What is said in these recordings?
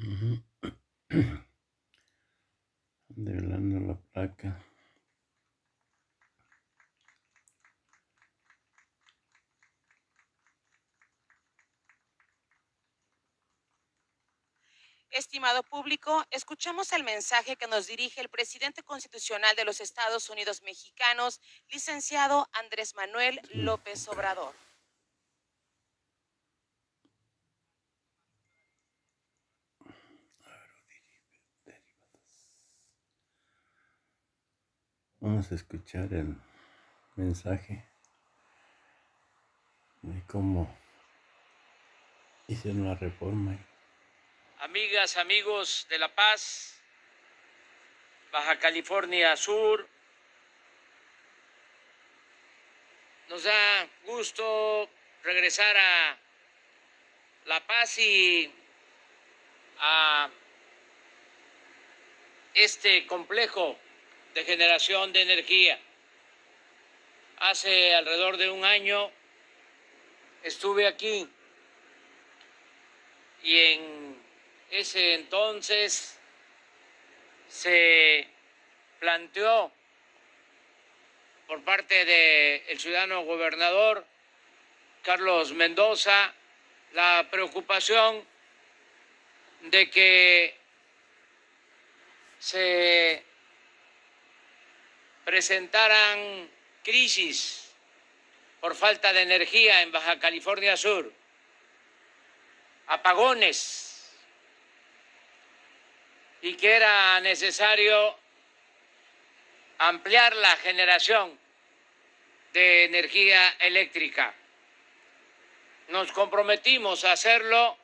Ujú. Develando la placa. Estimado público, escuchamos el mensaje que nos dirige el presidente constitucional de los Estados Unidos mexicanos, licenciado Andrés Manuel López Obrador. Vamos a escuchar el mensaje de cómo hicieron la reforma. Amigas, amigos de La Paz, Baja California Sur, nos da gusto regresar a La Paz y a este complejo de generación de energía. Hace alrededor de un año estuve aquí y en ese entonces se planteó por parte del ciudadano gobernador Carlos Mendoza la preocupación de que se presentaran crisis por falta de energía en Baja California Sur, apagones, y que era necesario ampliar la generación de energía eléctrica. Nos comprometimos a hacerlo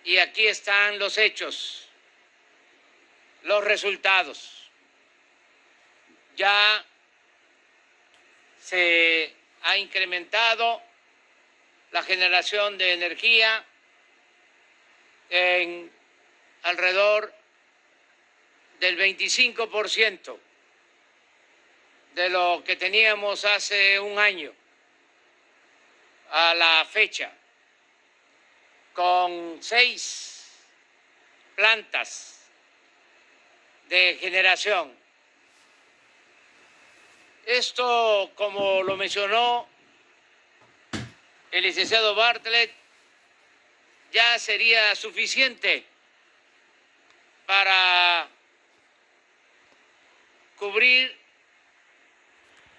y aquí están los hechos, los resultados. Ya se ha incrementado la generación de energía en alrededor del 25% de lo que teníamos hace un año a la fecha, con 6 plantas de generación. Esto, como lo mencionó el licenciado Bartlett, ya sería suficiente para cubrir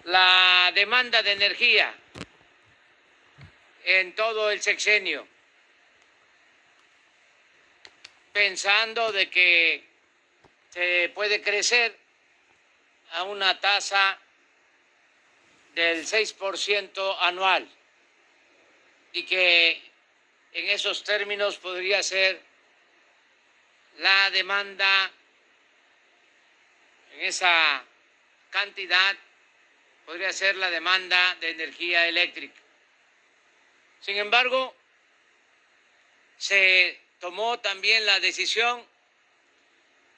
la demanda de energía en todo el sexenio, pensando de que se puede crecer a una tasa del 6% anual y que en esos términos podría ser la demanda, en esa cantidad podría ser la demanda de energía eléctrica. Sin embargo, se tomó también la decisión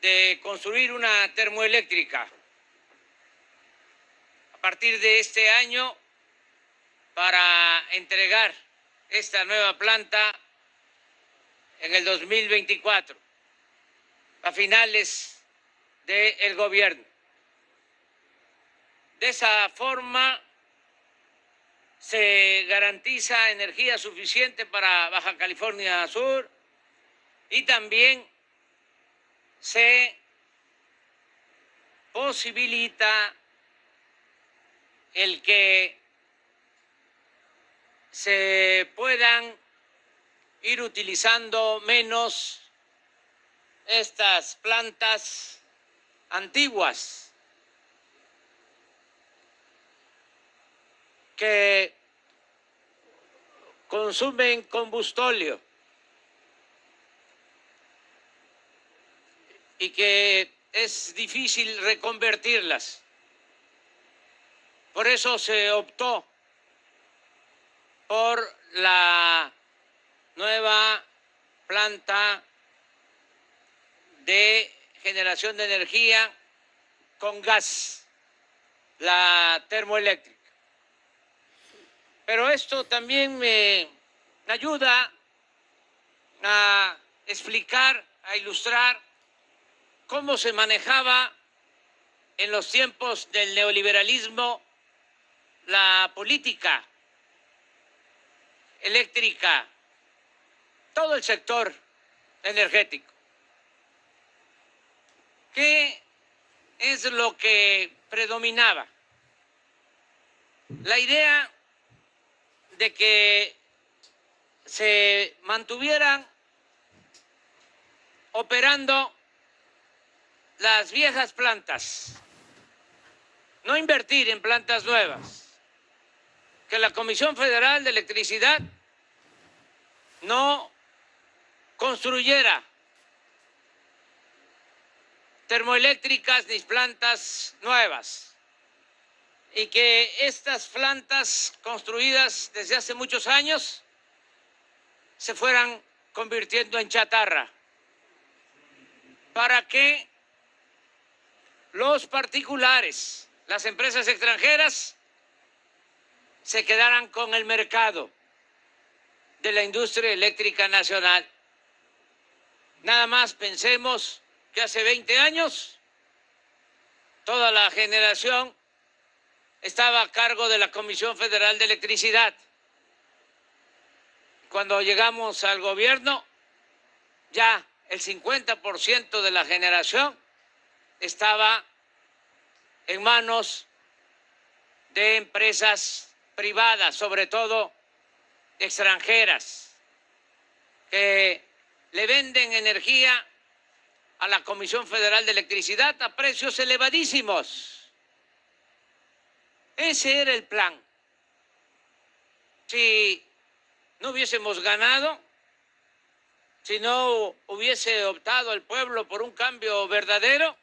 de construir una termoeléctrica a partir de este año para entregar esta nueva planta en el 2024, a finales del gobierno. De esa forma se garantiza energía suficiente para Baja California Sur y también se posibilita el que se puedan ir utilizando menos estas plantas antiguas que consumen combustóleo y que es difícil reconvertirlas. Por eso se optó por la nueva planta de generación de energía con gas, la termoeléctrica. Pero esto también me ayuda a explicar, a ilustrar cómo se manejaba en los tiempos del neoliberalismo la política eléctrica, todo el sector energético. ¿Qué es lo que predominaba? La idea de que se mantuvieran operando las viejas plantas, no invertir en plantas nuevas, que la Comisión Federal de Electricidad no construyera termoeléctricas ni plantas nuevas, y que estas plantas construidas desde hace muchos años se fueran convirtiendo en chatarra, para que los particulares, las empresas extranjeras, se quedaran con el mercado de la industria eléctrica nacional. Nada más pensemos que hace 20 años toda la generación estaba a cargo de la Comisión Federal de Electricidad. Cuando llegamos al gobierno, ya el 50% de la generación estaba en manos de empresas privadas, sobre todo extranjeras, que le venden energía a la Comisión Federal de Electricidad a precios elevadísimos. Ese era el plan. Si no hubiésemos ganado, si no hubiese optado el pueblo por un cambio verdadero,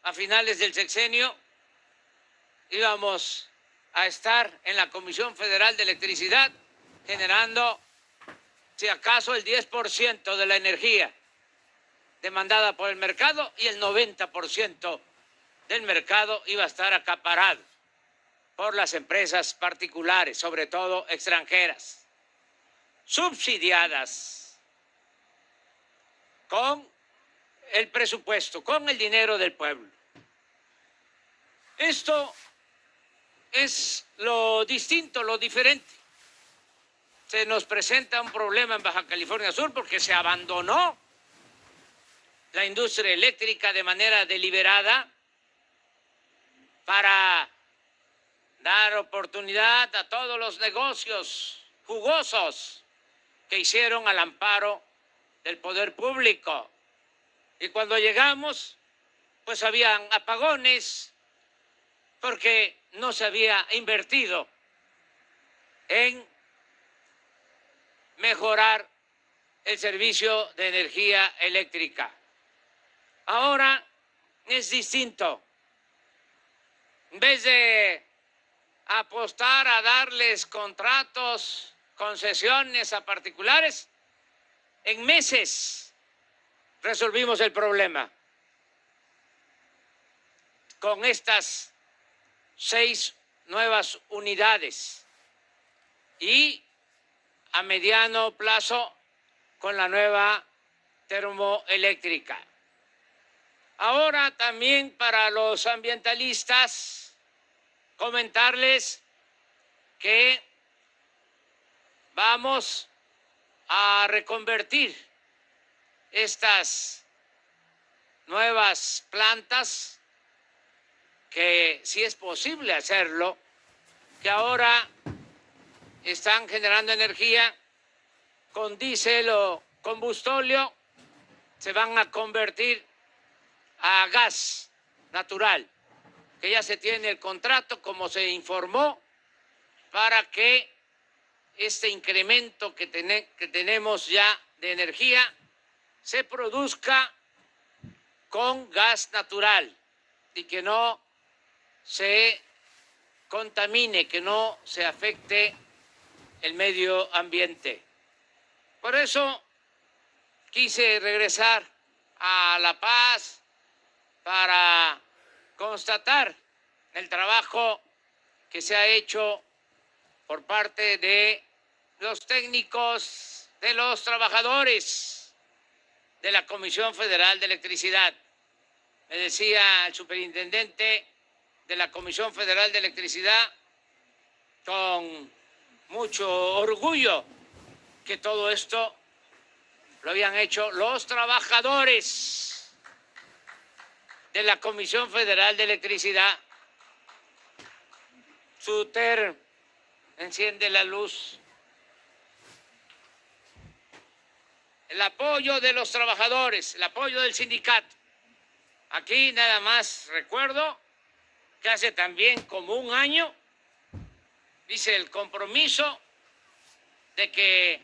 a finales del sexenio íbamos a estar en la Comisión Federal de Electricidad generando, si acaso, el 10% de la energía demandada por el mercado, y el 90% del mercado iba a estar acaparado por las empresas particulares, sobre todo extranjeras, subsidiadas con el presupuesto, con el dinero del pueblo. Esto es lo distinto, lo diferente. Se nos presenta un problema en Baja California Sur porque se abandonó la industria eléctrica de manera deliberada para dar oportunidad a todos los negocios jugosos que hicieron al amparo del poder público. Y cuando llegamos, pues habían apagones porque no se había invertido en mejorar el servicio de energía eléctrica. Ahora es distinto. En vez de apostar a darles contratos, concesiones a particulares, en meses resolvimos el problema con estas 6 nuevas unidades y a mediano plazo con la nueva termoeléctrica. Ahora también para los ambientalistas comentarles que vamos a reconvertir estas nuevas plantas, que sí es posible hacerlo, que ahora están generando energía con diésel o combustóleo, se van a convertir a gas natural, que ya se tiene el contrato, como se informó, para que este incremento que tenemos ya de energía se produzca con gas natural y que no se contamine, que no se afecte el medio ambiente. Por eso quise regresar a La Paz para constatar el trabajo que se ha hecho por parte de los técnicos, de los trabajadores de la Comisión Federal de Electricidad. Me decía el superintendente de la Comisión Federal de Electricidad con mucho orgullo que todo esto lo habían hecho los trabajadores de la Comisión Federal de Electricidad. Suter, enciende la luz. El apoyo de los trabajadores, el apoyo del sindicato. Aquí nada más recuerdo que hace también como un año hice el compromiso de que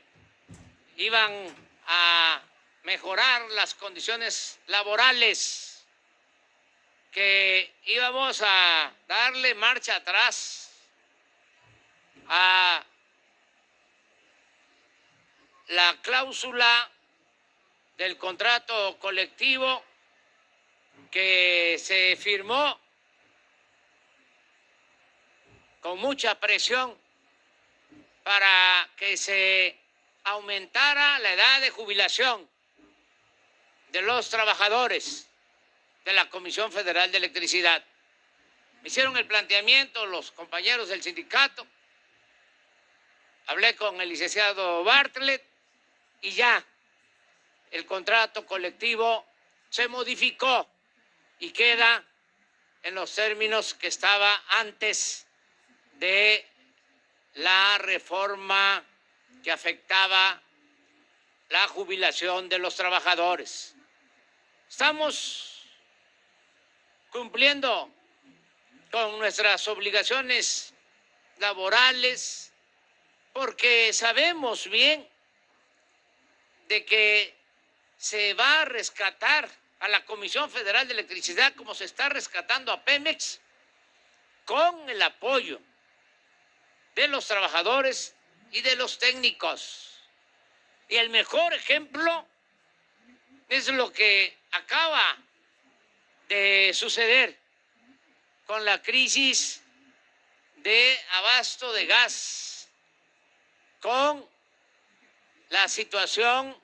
iban a mejorar las condiciones laborales, que íbamos a darle marcha atrás a la cláusula del contrato colectivo que se firmó con mucha presión para que se aumentara la edad de jubilación de los trabajadores de la Comisión Federal de Electricidad. Me hicieron el planteamiento los compañeros del sindicato, hablé con el licenciado Bartlett y ya el contrato colectivo se modificó y queda en los términos que estaba antes de la reforma que afectaba la jubilación de los trabajadores. Estamos cumpliendo con nuestras obligaciones laborales porque sabemos bien de que se va a rescatar a la Comisión Federal de Electricidad como se está rescatando a Pemex con el apoyo de los trabajadores y de los técnicos. Y el mejor ejemplo es lo que acaba de suceder con la crisis de abasto de gas, con la situación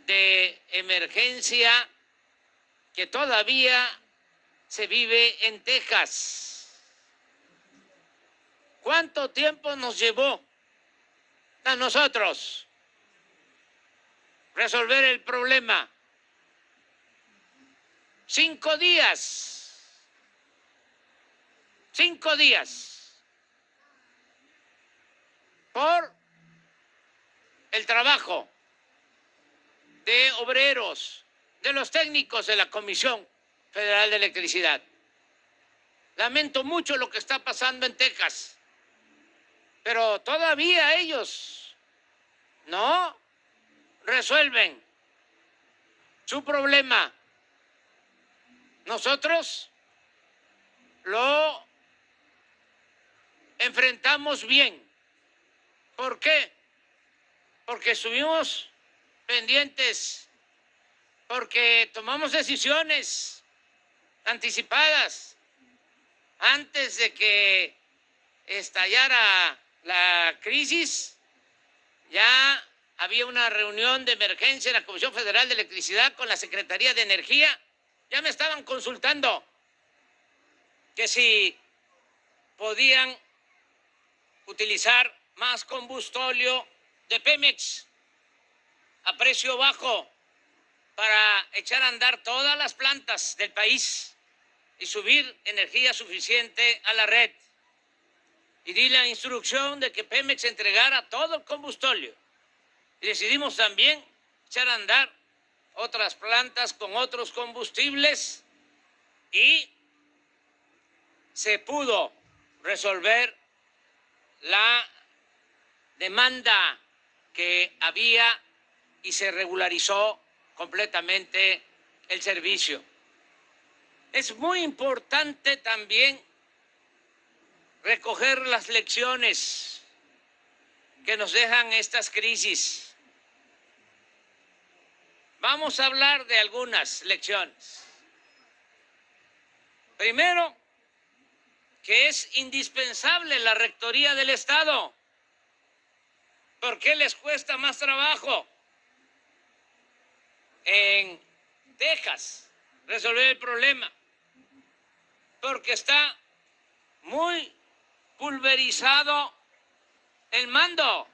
de emergencia que todavía se vive en Texas. ¿Cuánto tiempo nos llevó a nosotros resolver el problema? 5 días. 5 días. Por el trabajo de obreros, de los técnicos de la Comisión Federal de Electricidad. Lamento mucho lo que está pasando en Texas, pero todavía ellos no resuelven su problema. Nosotros lo enfrentamos bien. ¿Por qué? Porque estuvimos pendientes, porque tomamos decisiones anticipadas antes de que estallara la crisis. Ya había una reunión de emergencia en la Comisión Federal de Electricidad con la Secretaría de Energía. Ya me estaban consultando que si podían utilizar más combustóleo de Pemex a precio bajo para echar a andar todas las plantas del país y subir energía suficiente a la red. Y di la instrucción de que Pemex entregara todo el combustóleo. Y decidimos también echar a andar otras plantas con otros combustibles y se pudo resolver la demanda que había y se regularizó completamente el servicio. Es muy importante también recoger las lecciones que nos dejan estas crisis. Vamos a hablar de algunas lecciones. Primero, que es indispensable la rectoría del Estado. ¿Por qué les cuesta más trabajo? en Texas resolver el problema, porque está muy pulverizado el mando.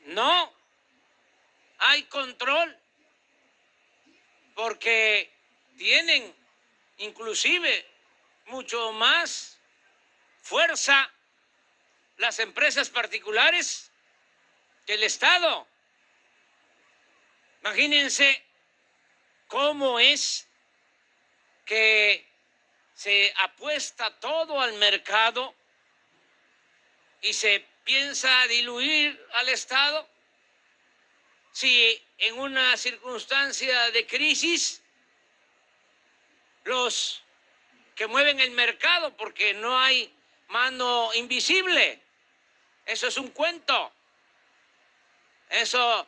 No hay control, porque tienen inclusive mucho más fuerza las empresas particulares que el Estado. Imagínense cómo es que se apuesta todo al mercado y se piensa diluir al Estado. Si en una circunstancia de crisis los que mueven el mercado, porque no hay mano invisible, eso es un cuento, eso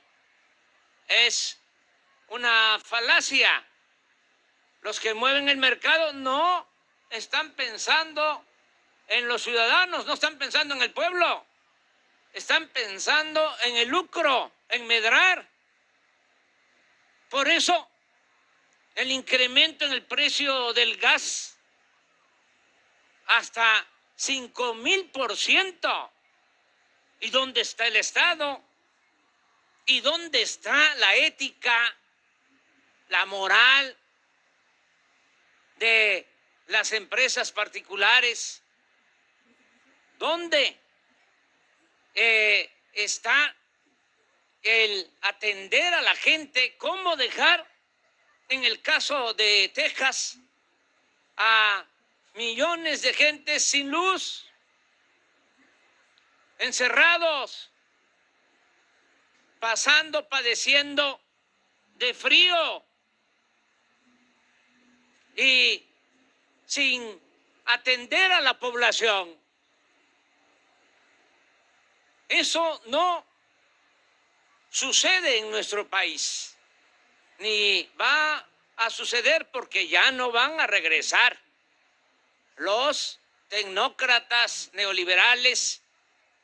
es una falacia. Los que mueven el mercado no están pensando en los ciudadanos, no están pensando en el pueblo, están pensando en el lucro, en medrar. Por eso, el incremento en el precio del gas hasta 5,000%. ¿Y dónde está el Estado? ¿Y dónde está la ética, la moral de las empresas particulares? ¿Dónde está el atender a la gente? ¿Cómo dejar, en el caso de Texas, a millones de gentes sin luz, encerrados, padeciendo de frío y sin atender a la población? Eso no sucede en nuestro país, ni va a suceder, porque ya no van a regresar los tecnócratas neoliberales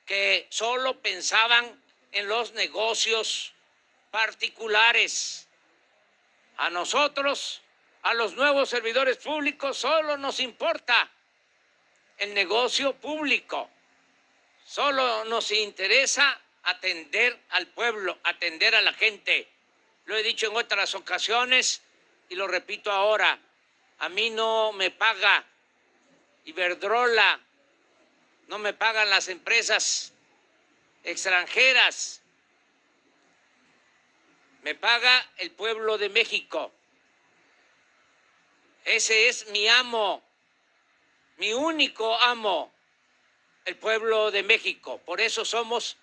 que solo pensaban en los negocios particulares. A nosotros, a los nuevos servidores públicos, solo nos importa el negocio público. Solo nos interesa atender al pueblo, atender a la gente. Lo he dicho en otras ocasiones y lo repito ahora. A mí no me paga Iberdrola, no me pagan las empresas extranjeras, me paga el pueblo de México. Ese es mi amo, mi único amo, el pueblo de México. Por eso somos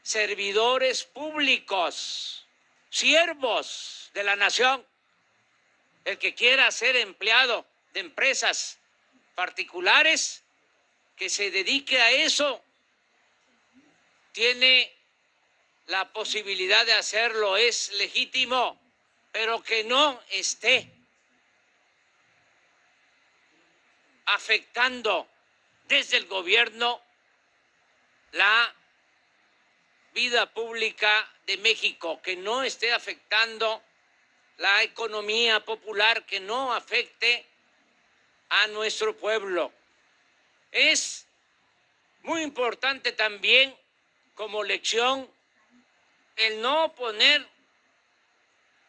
servidores públicos, siervos de la nación. El que quiera ser empleado de empresas particulares, que se dedique a eso, tiene la posibilidad de hacerlo, es legítimo, pero que no esté afectando desde el gobierno la vida pública de México, que no esté afectando la economía popular, que no afecte a nuestro pueblo. Es muy importante también, como lección, el no poner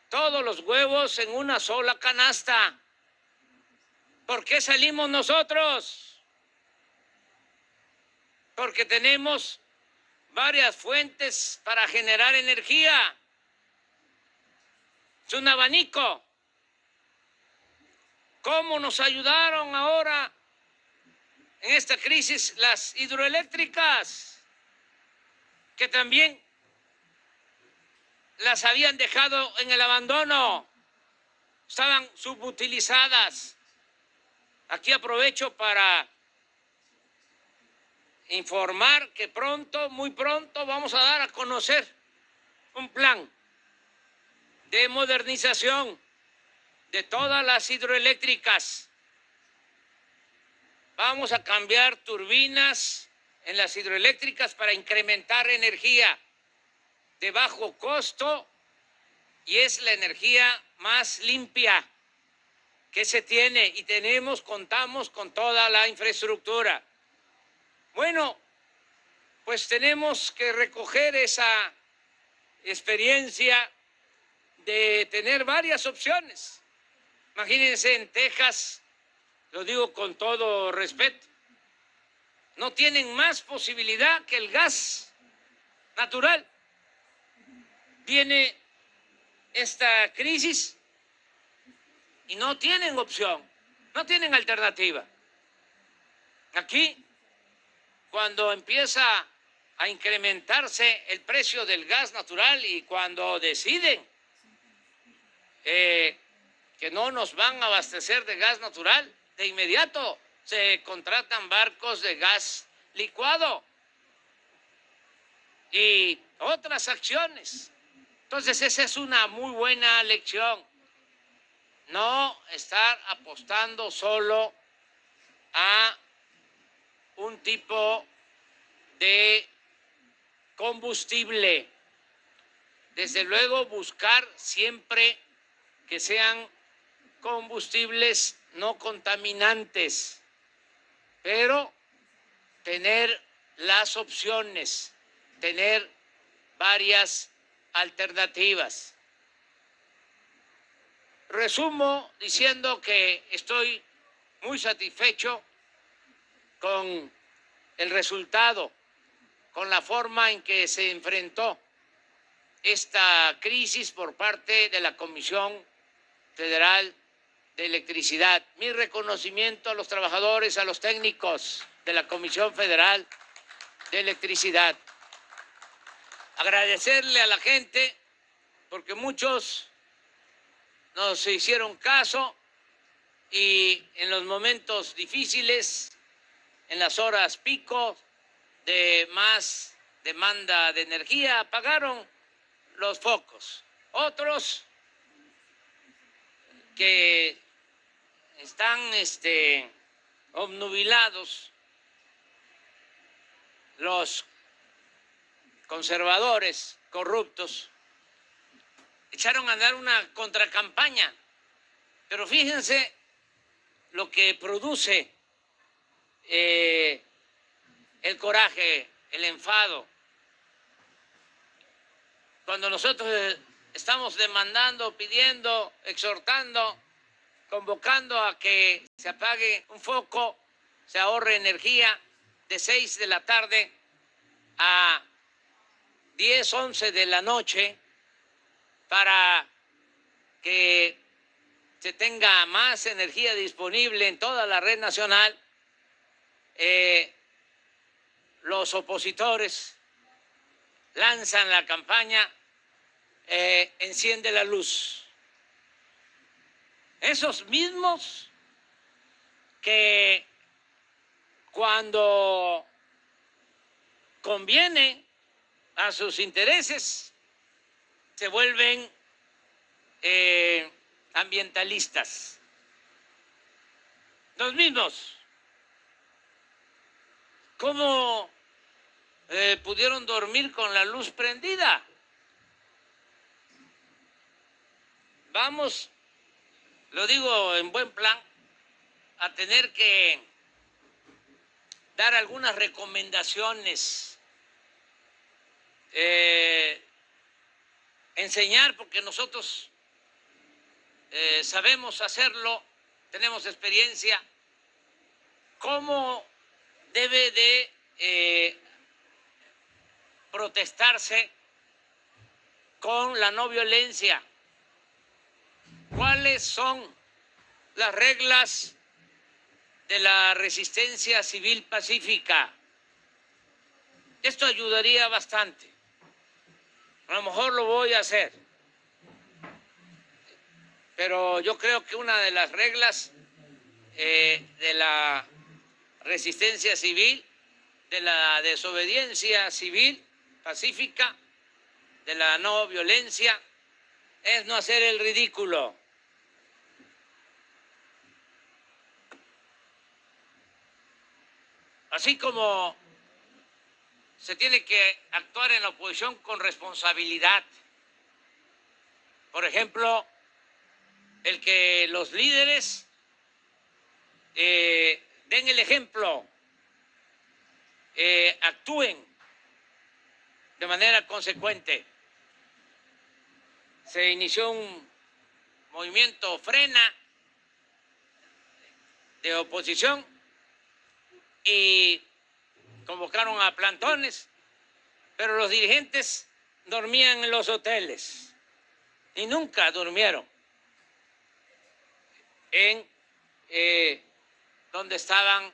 todos los huevos en una sola canasta. ¿Por qué salimos nosotros? Porque tenemos varias fuentes para generar energía. Es un abanico. ¿Cómo nos ayudaron ahora en esta crisis las hidroeléctricas, que también las habían dejado en el abandono, estaban subutilizadas? Aquí aprovecho para informar que pronto, muy pronto, vamos a dar a conocer un plan de modernización de todas las hidroeléctricas. Vamos a cambiar turbinas en las hidroeléctricas para incrementar energía. de bajo costo y es la energía más limpia que se tiene y contamos con toda la infraestructura. Bueno, pues tenemos que recoger esa experiencia de tener varias opciones. Imagínense en Texas, lo digo con todo respeto, no tienen más posibilidad que el gas natural. Viene esta crisis y no tienen opción, no tienen alternativa. Aquí, cuando empieza a incrementarse el precio del gas natural y cuando deciden que no nos van a abastecer de gas natural, de inmediato se contratan barcos de gas licuado y otras acciones. Entonces, esa es una muy buena lección. No estar apostando solo a un tipo de combustible. Desde luego, buscar siempre que sean combustibles no contaminantes, pero tener las opciones, tener varias alternativas. Resumo diciendo que estoy muy satisfecho con el resultado, con la forma en que se enfrentó esta crisis por parte de la Comisión Federal de Electricidad. Mi reconocimiento a los trabajadores, a los técnicos de la Comisión Federal de Electricidad. Agradecerle a la gente porque muchos nos hicieron caso y en los momentos difíciles, en las horas pico de más demanda de energía, apagaron los focos. Otros que están obnubilados, los conservadores corruptos, echaron a andar una contracampaña, pero fíjense lo que produce el coraje, el enfado. Cuando nosotros estamos demandando, pidiendo, exhortando, convocando a que se apague un foco, se ahorre energía de 6 de la tarde a 10, 11 de la noche para que se tenga más energía disponible en toda la red nacional, los opositores lanzan la campaña Enciende la Luz. Esos mismos que cuando conviene a sus intereses se vuelven ambientalistas. Los mismos. ¿Cómo pudieron dormir con la luz prendida? Vamos, lo digo en buen plan, a tener que dar algunas recomendaciones, enseñar, porque nosotros sabemos hacerlo, tenemos experiencia, cómo debe de protestarse con la no violencia. ¿Cuáles son las reglas de la resistencia civil pacífica? Esto ayudaría bastante. A lo mejor lo voy a hacer. Pero yo creo que una de las reglas de la resistencia civil, de la desobediencia civil pacífica, de la no violencia, es no hacer el ridículo. Así como se tiene que actuar en la oposición con responsabilidad. Por ejemplo, el que los líderes den el ejemplo, actúen de manera consecuente. Se inició un movimiento Frena de oposición y convocaron a plantones, pero los dirigentes dormían en los hoteles y nunca durmieron en donde estaban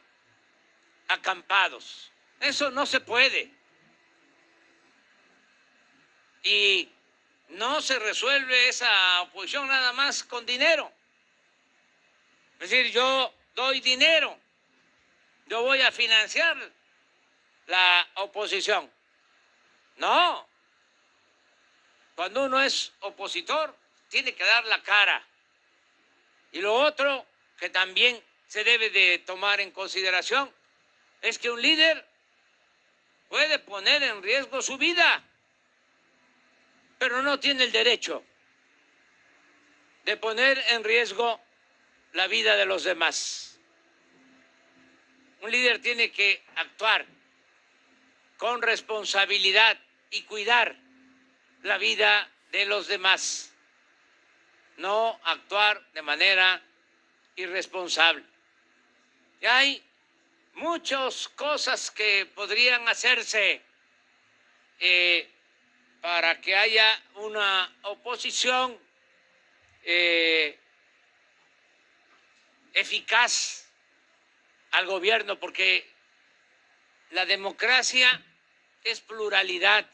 acampados. Eso no se puede. Y no se resuelve esa oposición nada más con dinero. Es decir, yo doy dinero, yo voy a financiar la oposición. No. Cuando uno es opositor, tiene que dar la cara. Y lo otro que también se debe de tomar en consideración es que un líder puede poner en riesgo su vida, pero no tiene el derecho de poner en riesgo la vida de los demás. Un líder tiene que actuar con responsabilidad y cuidar la vida de los demás, no actuar de manera irresponsable. Y hay muchas cosas que podrían hacerse para que haya una oposición eficaz al gobierno, porque la democracia es pluralidad,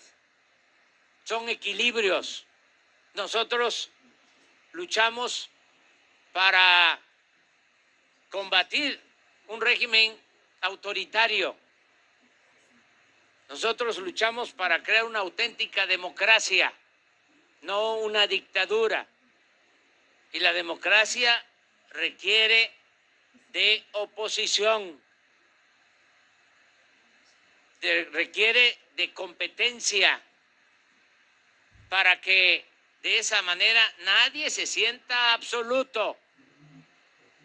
son equilibrios. Nosotros luchamos para combatir un régimen autoritario. Nosotros luchamos para crear una auténtica democracia, no una dictadura. Y la democracia requiere de oposición, requiere de competencia, para que de esa manera nadie se sienta absoluto,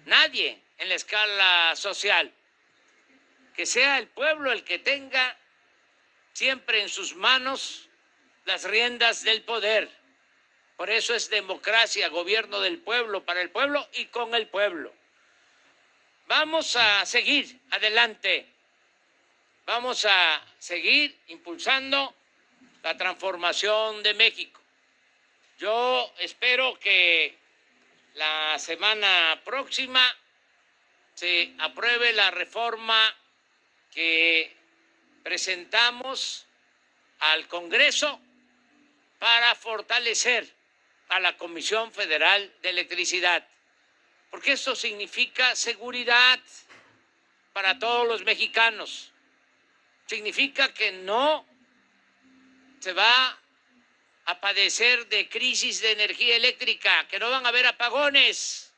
nadie en la escala social, que sea el pueblo el que tenga siempre en sus manos las riendas del poder. Por eso es democracia, gobierno del pueblo, para el pueblo y con el pueblo. Vamos a seguir adelante, vamos a seguir impulsando la transformación de México. Yo espero que la semana próxima se apruebe la reforma que presentamos al Congreso para fortalecer a la Comisión Federal de Electricidad, porque eso significa seguridad para todos los mexicanos. Significa que no se va a padecer de crisis de energía eléctrica, que no van a haber apagones.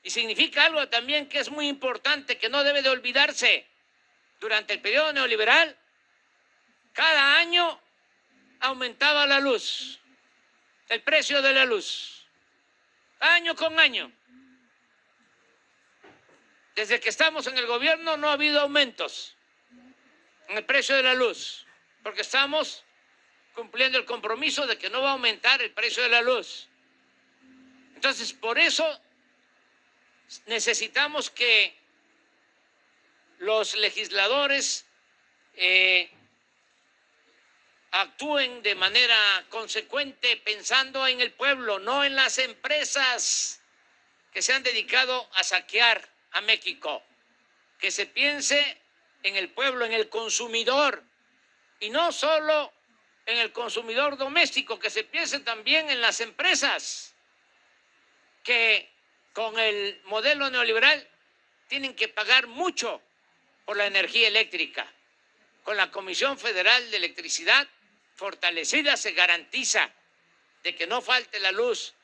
Y significa algo también que es muy importante, que no debe de olvidarse. Durante el periodo neoliberal, cada año aumentaba la luz, el precio de la luz, año con año. Desde que estamos en el gobierno no ha habido aumentos en el precio de la luz, porque estamos cumpliendo el compromiso de que no va a aumentar el precio de la luz. Entonces, por eso necesitamos que los legisladores actúen de manera consecuente pensando en el pueblo, no en las empresas que se han dedicado a saquear a México. Que se piense en el pueblo, en el consumidor, y no solo en el consumidor doméstico, que se piense también en las empresas que con el modelo neoliberal tienen que pagar mucho por la energía eléctrica. Con la Comisión Federal de Electricidad fortalecida se garantiza de que no falte la luz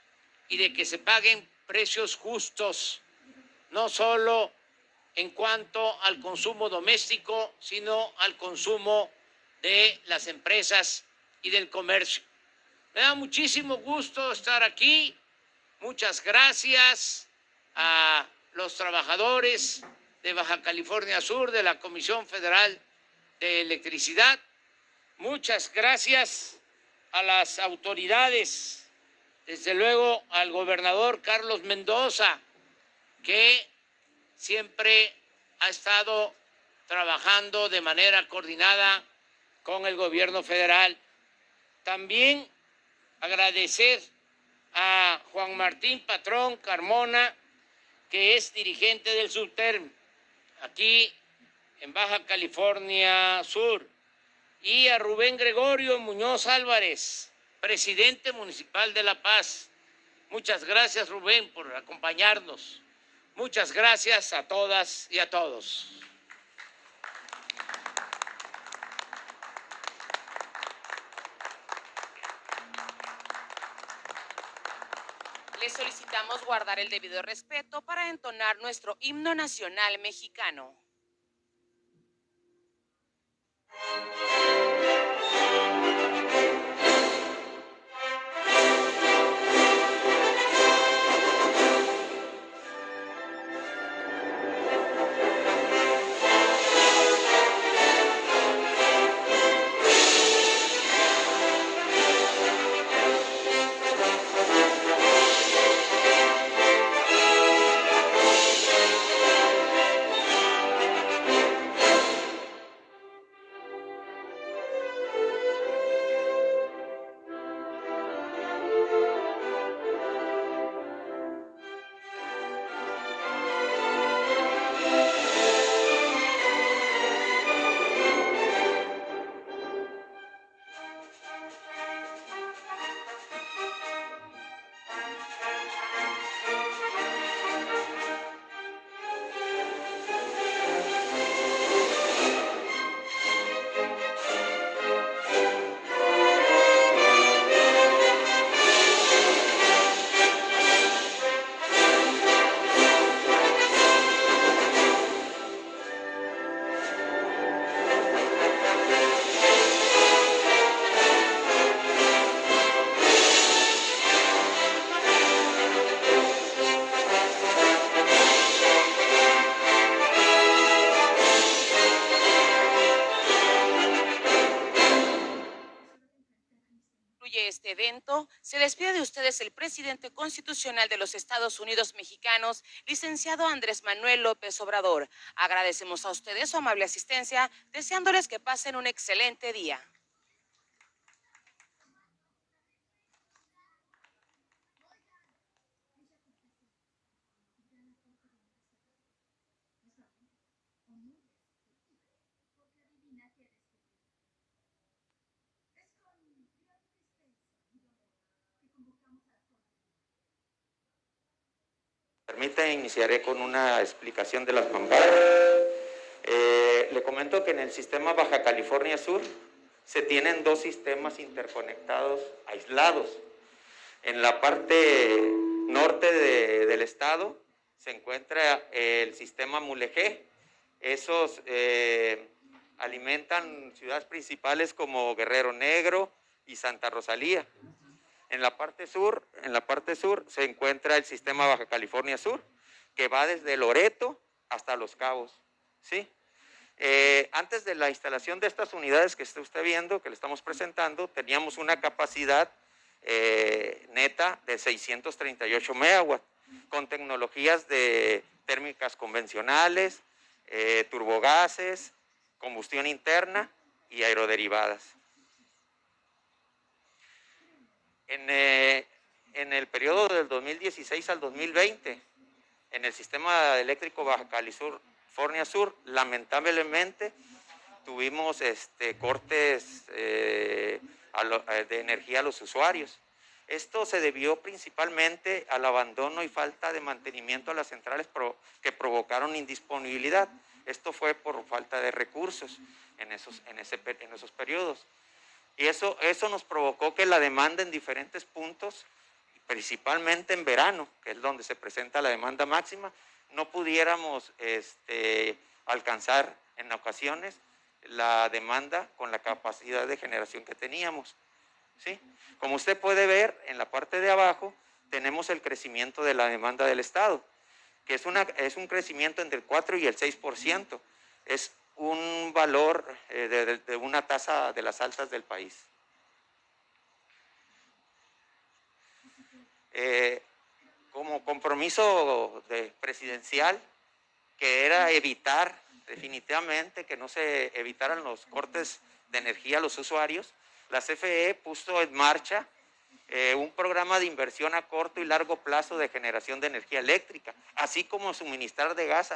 y de que se paguen precios justos, no solo en cuanto al consumo doméstico, sino al consumo de las empresas y del comercio. Me da muchísimo gusto estar aquí. Muchas gracias a los trabajadores de Baja California Sur, de la Comisión Federal de Electricidad. Muchas gracias a las autoridades, desde luego al gobernador Carlos Mendoza, que siempre ha estado trabajando de manera coordinada con el gobierno federal. También agradecer a Juan Martín Patrón Carmona, que es dirigente del Subterm, aquí en Baja California Sur, y a Rubén Gregorio Muñoz Álvarez, presidente municipal de La Paz. Muchas gracias, Rubén, por acompañarnos. Muchas gracias a todas y a todos. Les solicitamos guardar el debido respeto para entonar nuestro himno nacional mexicano. Este evento, se despide de ustedes el presidente constitucional de los Estados Unidos mexicanos, licenciado Andrés Manuel López Obrador. Agradecemos a ustedes su amable asistencia, deseándoles que pasen un excelente día. Permita, iniciaré con una explicación de las mamparas. Le comento que en el sistema Baja California Sur se tienen dos sistemas interconectados aislados. En la parte norte del estado se encuentra el sistema Mulegé. Esos alimentan ciudades principales como Guerrero Negro y Santa Rosalía. En la parte sur se encuentra el sistema Baja California Sur, que va desde Loreto hasta Los Cabos, ¿sí? Antes de la instalación de estas unidades que está usted viendo, que le estamos presentando, teníamos una capacidad neta de 638 megawatts, con tecnologías de térmicas convencionales, turbogases, combustión interna y aeroderivadas. En el periodo del 2016 al 2020, en el sistema eléctrico Baja California Sur, lamentablemente tuvimos cortes de energía a los usuarios. Esto se debió principalmente al abandono y falta de mantenimiento a las centrales que provocaron indisponibilidad. Esto fue por falta de recursos en esos periodos. Y eso nos provocó que la demanda en diferentes puntos, principalmente en verano, que es donde se presenta la demanda máxima, no pudiéramos alcanzar en ocasiones la demanda con la capacidad de generación que teníamos, ¿sí? Como usted puede ver, en la parte de abajo tenemos el crecimiento de la demanda del Estado, que es un crecimiento entre el 4 y el 6%. Es un valor de una tasa de las altas del país. Como compromiso presidencial, que era evitar definitivamente que no se evitaran los cortes de energía a los usuarios, la CFE puso en marcha un programa de inversión a corto y largo plazo de generación de energía eléctrica, así como suministrar de gas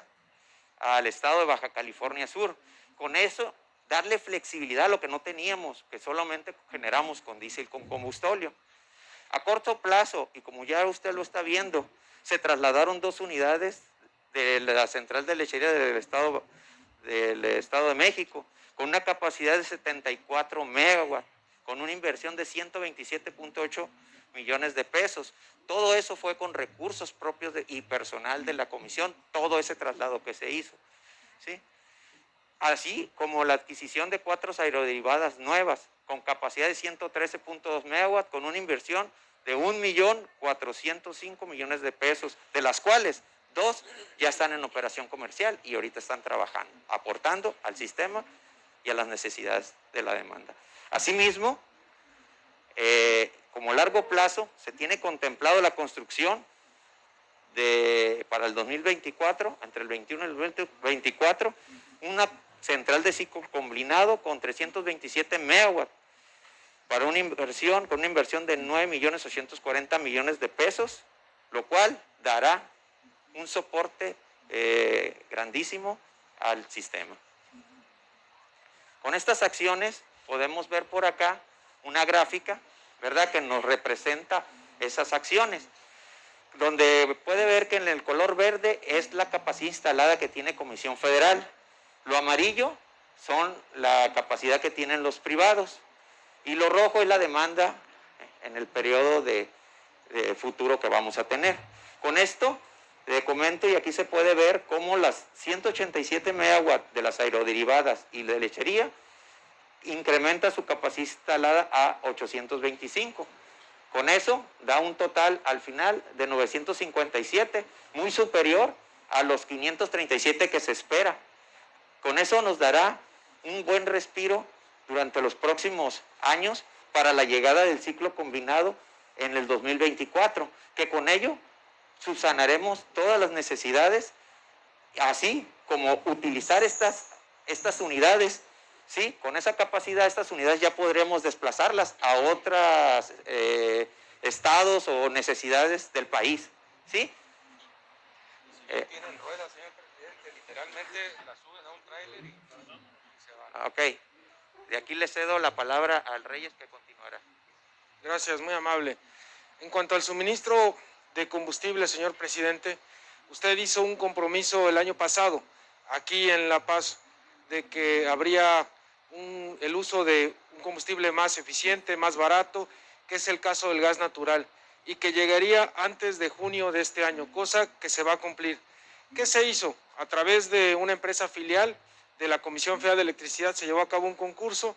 al estado de Baja California Sur. Con eso, darle flexibilidad a lo que no teníamos, que solamente generamos con diésel con combustóleo. A corto plazo, y como ya usted lo está viendo, se trasladaron 2 unidades de la central de lechería del Estado de México, con una capacidad de 74 megawatts, con una inversión de 127.8 millones de pesos. Todo eso fue con recursos propios y personal de la comisión, todo ese traslado que se hizo, ¿sí? Así como la adquisición de 4 aeroderivadas nuevas, con capacidad de 113.2 megawatts, con una inversión de 1.405.000.000 de pesos, de las cuales 2 ya están en operación comercial y ahorita están trabajando, aportando al sistema y a las necesidades de la demanda. Asimismo, como largo plazo, se tiene contemplado la construcción para el 2024, entre el 21 y el 2024, una central de ciclo combinado con 327 megawatts, con una inversión de 9.840.000.000 de pesos, lo cual dará un soporte grandísimo al sistema. Con estas acciones podemos ver por acá una gráfica, ¿verdad?, que nos representa esas acciones, donde puede ver que en el color verde es la capacidad instalada que tiene Comisión Federal, lo amarillo son la capacidad que tienen los privados y lo rojo es la demanda en el periodo de futuro que vamos a tener. Con esto le comento, y aquí se puede ver cómo las 187 megawatts de las aeroderivadas y de lechería incrementa su capacidad instalada a 825. Con eso da un total al final de 957, muy superior a los 537 que se espera. Con eso nos dará un buen respiro durante los próximos años para la llegada del ciclo combinado en el 2024, que con ello subsanaremos todas las necesidades, así como utilizar estas unidades, ¿sí? Con esa capacidad, estas unidades ya podremos desplazarlas a otros estados o necesidades del país, ¿sí? Tienen ruedas, señor presidente, literalmente las suben a un tráiler y se van. Ok, de aquí le cedo la palabra al Reyes, que continuará. Gracias, muy amable. En cuanto al suministro de combustible, señor presidente, usted hizo un compromiso el año pasado, aquí en La Paz, de que habría el uso de un combustible más eficiente, más barato, que es el caso del gas natural, y que llegaría antes de junio de este año, cosa que se va a cumplir. ¿Qué se hizo? A través de una empresa filial de la Comisión Federal de Electricidad se llevó a cabo un concurso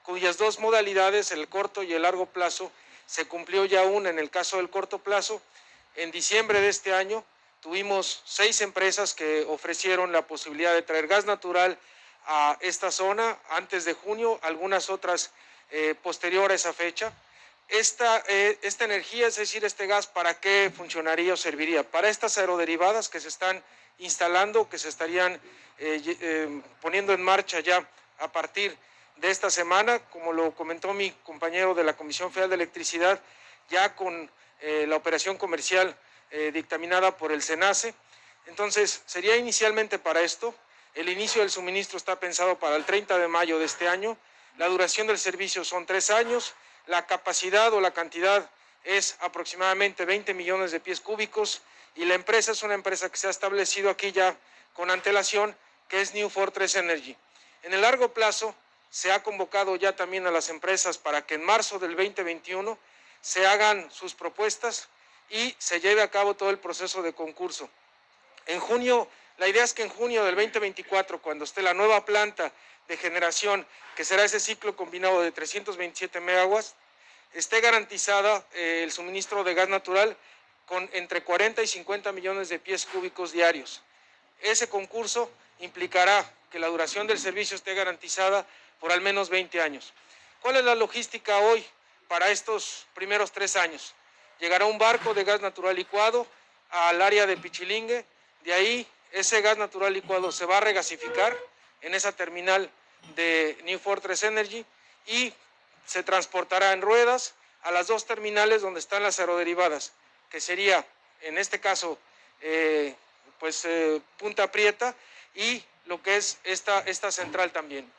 cuyas 2 modalidades, el corto y el largo plazo, se cumplió ya una en el caso del corto plazo. En diciembre de este año tuvimos 6 empresas que ofrecieron la posibilidad de traer gas natural a esta zona antes de junio, algunas otras posterior a esa fecha. Esta energía, es decir, este gas, ¿para qué funcionaría o serviría? Para estas aeroderivadas que se están instalando, que se estarían poniendo en marcha ya a partir de esta semana, como lo comentó mi compañero de la Comisión Federal de Electricidad, ya con la operación comercial dictaminada por el SENACE. Entonces, sería inicialmente para esto. El inicio del suministro está pensado para el 30 de mayo de este año. La duración del servicio son 3 años. La capacidad o la cantidad es aproximadamente 20 millones de pies cúbicos y la empresa es una empresa que se ha establecido aquí ya con antelación, que es New Fortress Energy. En el largo plazo se ha convocado ya también a las empresas para que en marzo del 2021 se hagan sus propuestas y se lleve a cabo todo el proceso de concurso. En junio La idea es que en junio del 2024, cuando esté la nueva planta de generación, que será ese ciclo combinado de 327 megawatts, esté garantizada el suministro de gas natural con entre 40 y 50 millones de pies cúbicos diarios. Ese concurso implicará que la duración del servicio esté garantizada por al menos 20 años. ¿Cuál es la logística hoy para estos primeros 3 años? Llegará un barco de gas natural licuado al área de Pichilingue, de ahí ese gas natural licuado se va a regasificar en esa terminal de New Fortress Energy y se transportará en ruedas a las 2 terminales donde están las aeroderivadas, que sería, en este caso, Punta Prieta y lo que es esta central también.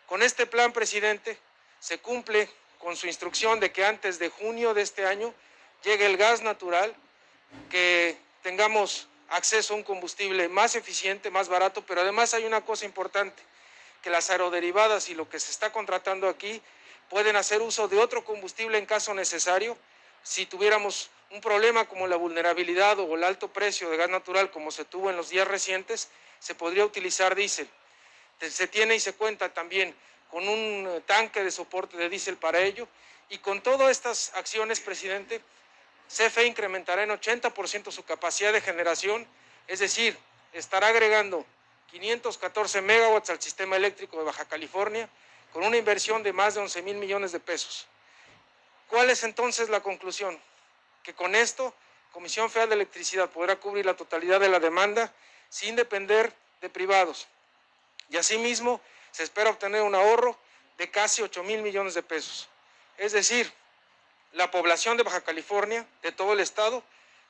Con este plan, presidente, se cumple con su instrucción de que antes de junio de este año llegue el gas natural, que tengamos acceso a un combustible más eficiente, más barato, pero además hay una cosa importante, que las aeroderivadas y lo que se está contratando aquí pueden hacer uso de otro combustible en caso necesario. Si tuviéramos un problema como la vulnerabilidad o el alto precio de gas natural como se tuvo en los días recientes, se podría utilizar diésel. Se tiene y se cuenta también con un tanque de soporte de diésel para ello, y con todas estas acciones, presidente, CFE incrementará en 80% su capacidad de generación, es decir, estará agregando 514 megawatts al sistema eléctrico de Baja California con una inversión de más de 11,000 millones de pesos. ¿Cuál es entonces la conclusión? Que con esto, Comisión Federal de Electricidad podrá cubrir la totalidad de la demanda sin depender de privados. Y asimismo, se espera obtener un ahorro de casi 8,000 millones de pesos. Es decir, la población de Baja California, de todo el estado,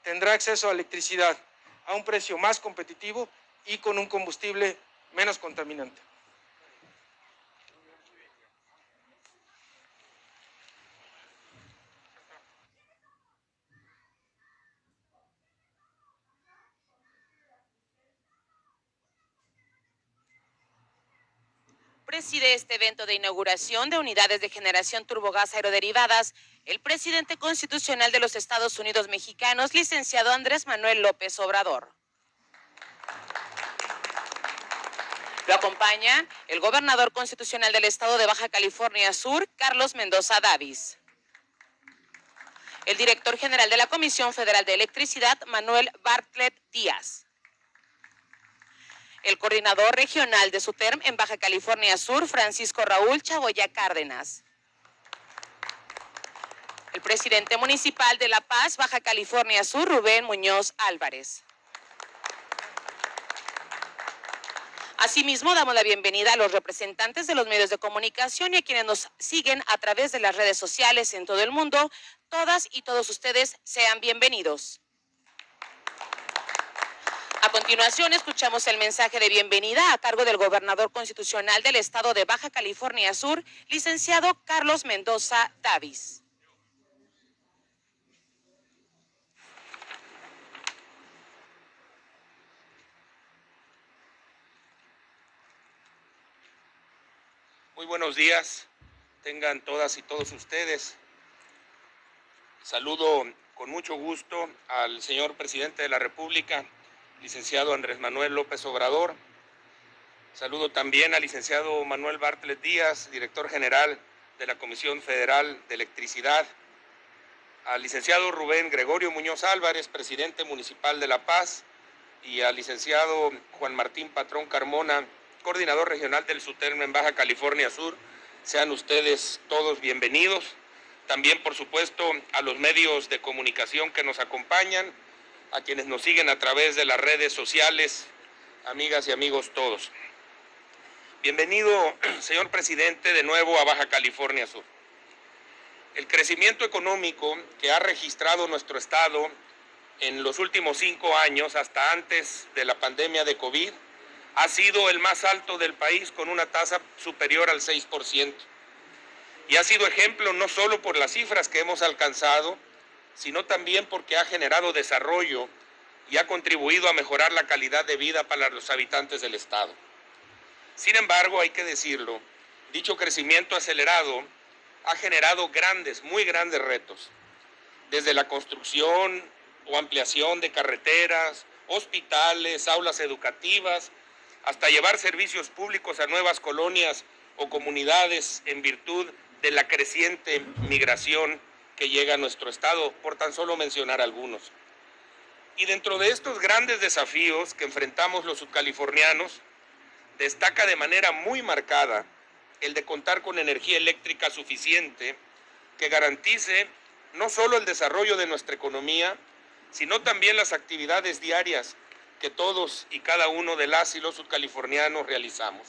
tendrá acceso a electricidad a un precio más competitivo y con un combustible menos contaminante. Preside este evento de inauguración de unidades de generación turbogás aeroderivadas el presidente constitucional de los Estados Unidos mexicanos, licenciado Andrés Manuel López Obrador. Lo acompaña el gobernador constitucional del estado de Baja California Sur, Carlos Mendoza Davis. El director general de la Comisión Federal de Electricidad, Manuel Bartlett Díaz. El coordinador regional de SUTERM en Baja California Sur, Francisco Raúl Chagoya Cárdenas. El presidente municipal de La Paz, Baja California Sur, Rubén Muñoz Álvarez. Asimismo, damos la bienvenida a los representantes de los medios de comunicación y a quienes nos siguen a través de las redes sociales en todo el mundo. Todas y todos ustedes sean bienvenidos. A continuación, escuchamos el mensaje de bienvenida a cargo del gobernador constitucional del estado de Baja California Sur, licenciado Carlos Mendoza Davis. Muy buenos días, tengan todas y todos ustedes. Saludo con mucho gusto al señor presidente de la República, licenciado Andrés Manuel López Obrador. Saludo también al licenciado Manuel Bartlett Díaz, director general de la Comisión Federal de Electricidad, al licenciado Rubén Gregorio Muñoz Álvarez, presidente municipal de La Paz, y al licenciado Juan Martín Patrón Carmona, coordinador regional del SUTERM en Baja California Sur. Sean ustedes todos bienvenidos. También, por supuesto, a los medios de comunicación que nos acompañan, a quienes nos siguen a través de las redes sociales, amigas y amigos todos. Bienvenido, señor presidente, de nuevo a Baja California Sur. El crecimiento económico que ha registrado nuestro estado en los últimos 5 años, hasta antes de la pandemia de COVID, ha sido el más alto del país, con una tasa superior al 6%. Y ha sido ejemplo no solo por las cifras que hemos alcanzado, sino también porque ha generado desarrollo y ha contribuido a mejorar la calidad de vida para los habitantes del estado. Sin embargo, hay que decirlo, dicho crecimiento acelerado ha generado muy grandes retos, desde la construcción o ampliación de carreteras, hospitales, aulas educativas, hasta llevar servicios públicos a nuevas colonias o comunidades en virtud de la creciente migración que llega a nuestro estado, por tan solo mencionar algunos. Y dentro de estos grandes desafíos que enfrentamos los subcalifornianos, destaca de manera muy marcada el de contar con energía eléctrica suficiente que garantice no solo el desarrollo de nuestra economía, sino también las actividades diarias que todos y cada uno de las y los subcalifornianos realizamos.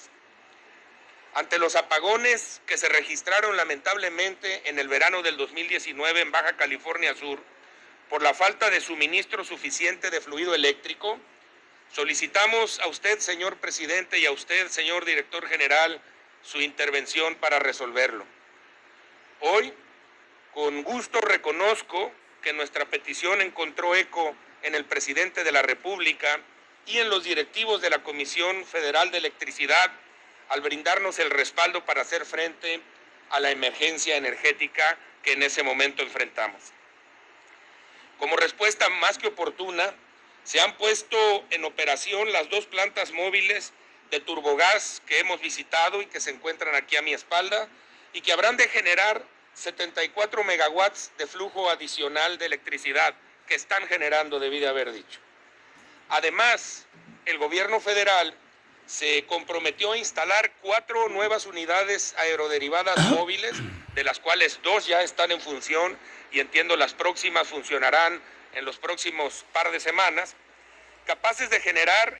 Ante los apagones que se registraron lamentablemente en el verano del 2019 en Baja California Sur, por la falta de suministro suficiente de fluido eléctrico, solicitamos a usted, señor presidente, y a usted, señor director general, su intervención para resolverlo. Hoy, con gusto reconozco que nuestra petición encontró eco en el presidente de la República y en los directivos de la Comisión Federal de Electricidad al brindarnos el respaldo para hacer frente a la emergencia energética que en ese momento enfrentamos. Como respuesta más que oportuna, se han puesto en operación las 2 plantas móviles de turbogás que hemos visitado y que se encuentran aquí a mi espalda y que habrán de generar 74 megawatts de flujo adicional de electricidad que están generando, debí de haber dicho. Además, el gobierno federal se comprometió a instalar 4 nuevas unidades aeroderivadas móviles, de las cuales 2 ya están en función y entiendo las próximas funcionarán en los próximos par de semanas, capaces de generar